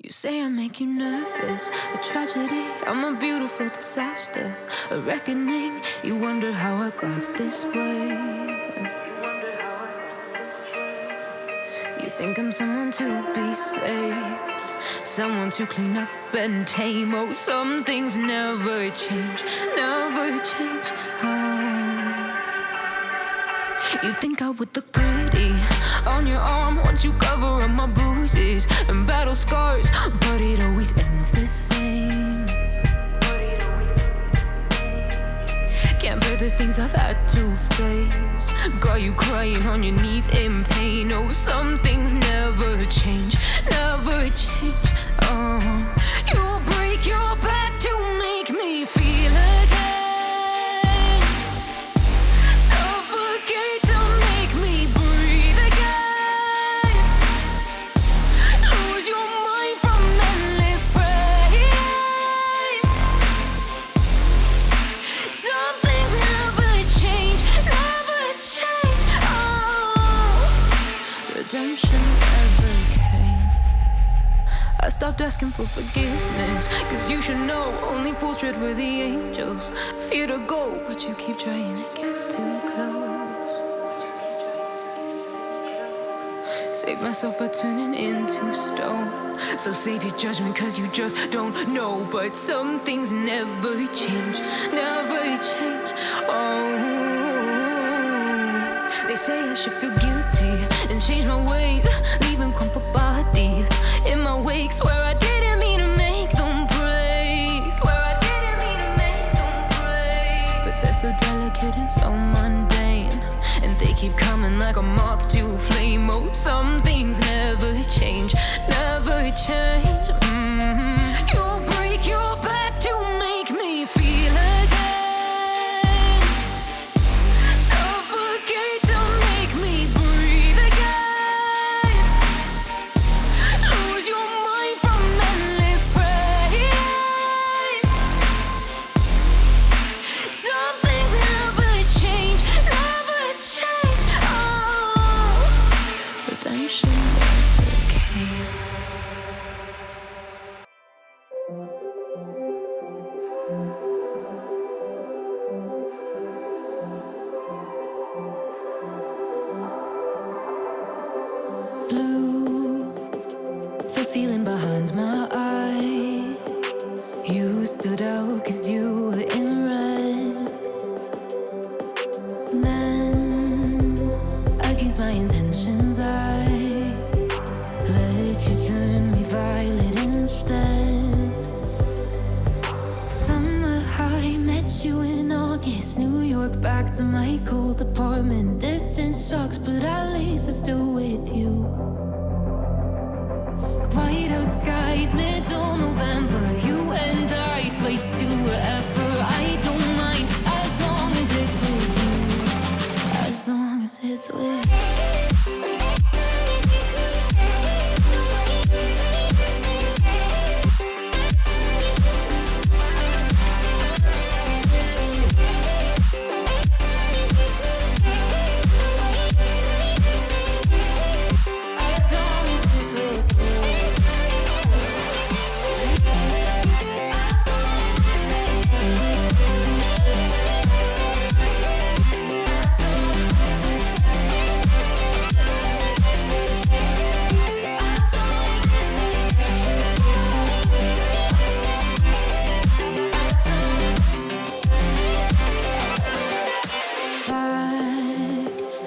You say I make you nervous, a tragedy, I'm a beautiful disaster, a reckoning, you wonder how I got this way. You think I'm someone to be saved, someone to clean up and tame. Oh, some things never change, never change. You think I would look pretty on your arm once you cover up my bruises and battle scars, but it always ends the same. Can't bear the things I've had to face, got you crying on your knees in pain. Oh, some things never change, never change. Oh, you'll break your back to make me feel again, suffocate to make me breathe again, lose your mind from endless pain. Some things never change, never change. Oh, redemption never came. I stopped asking for forgiveness, cause you should know only fools tread where the angels fear to go, but you keep trying to get too close. Save myself by turning into stone, so save your judgment cause you just don't know. But some things never change, never change. Oh, they say I should feel guilty and change my ways, leaving crumpled bodies in my wake. Swear I didn't mean to make them break, swear I didn't mean to make them break. But they're so delicate and so mundane, and they keep coming like a moth to a flame. Oh, some things never change, never change. You'll break your back to make me feel again, suffocate to make me breathe again, lose your mind from endless pain. Some things never change, never change. Oh, redemption never came. Blue, the feeling behind my eyes. You stood out cause you were in red. Then, against my intentions, I let you turn me violet instead. Summer high, met you in August. New York, back to my cold apartment. Distance sucks, but at least I'm still with you. White out skies, middle November. You and I, flights to wherever. I don't mind, as long as it's with you. As long as it's with you.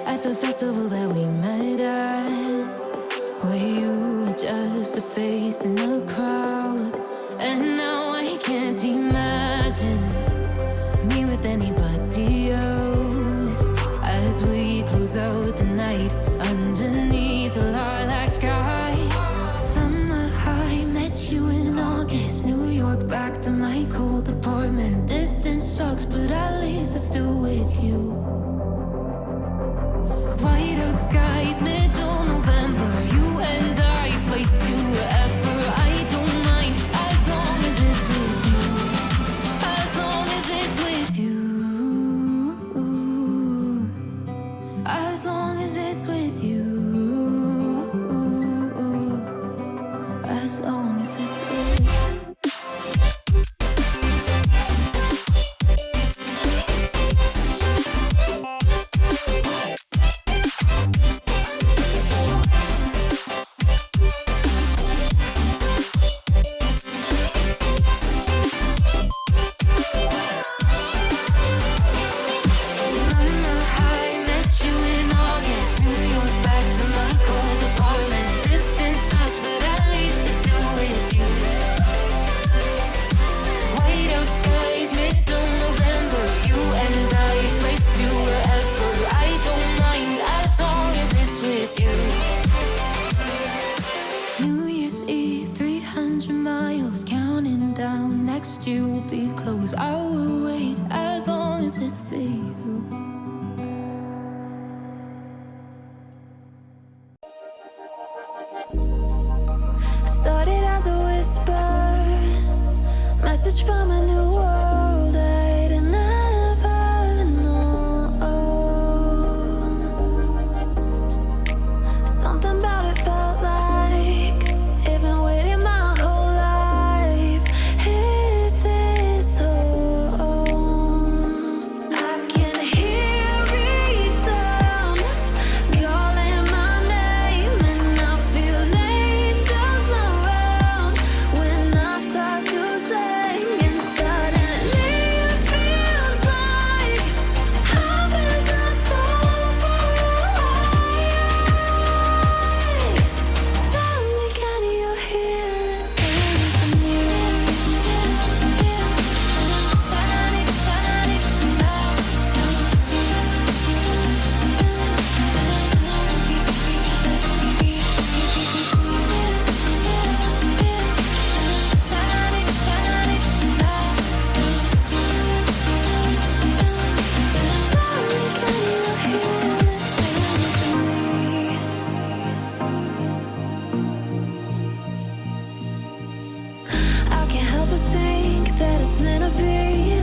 At the festival that we met at, where you were just a face in a crowd. And now I can't imagine me with anybody else, as we close out the night underneath the lilac sky. Summer high, met you in August. New York, back to my cold apartment. Distance sucks, but at least I'm still with you. White out skies, middle November. You and I, flights to wherever. I don't mind, as long as it's with you. As long as it's with you. As long as it's with you. As as long as it's with you. You will be close. I will wait as long as it's for you. Started as a whisper, message from a new world I'd never known. Something about it felt like it'd been waiting my whole life. Help but think that it's meant to be.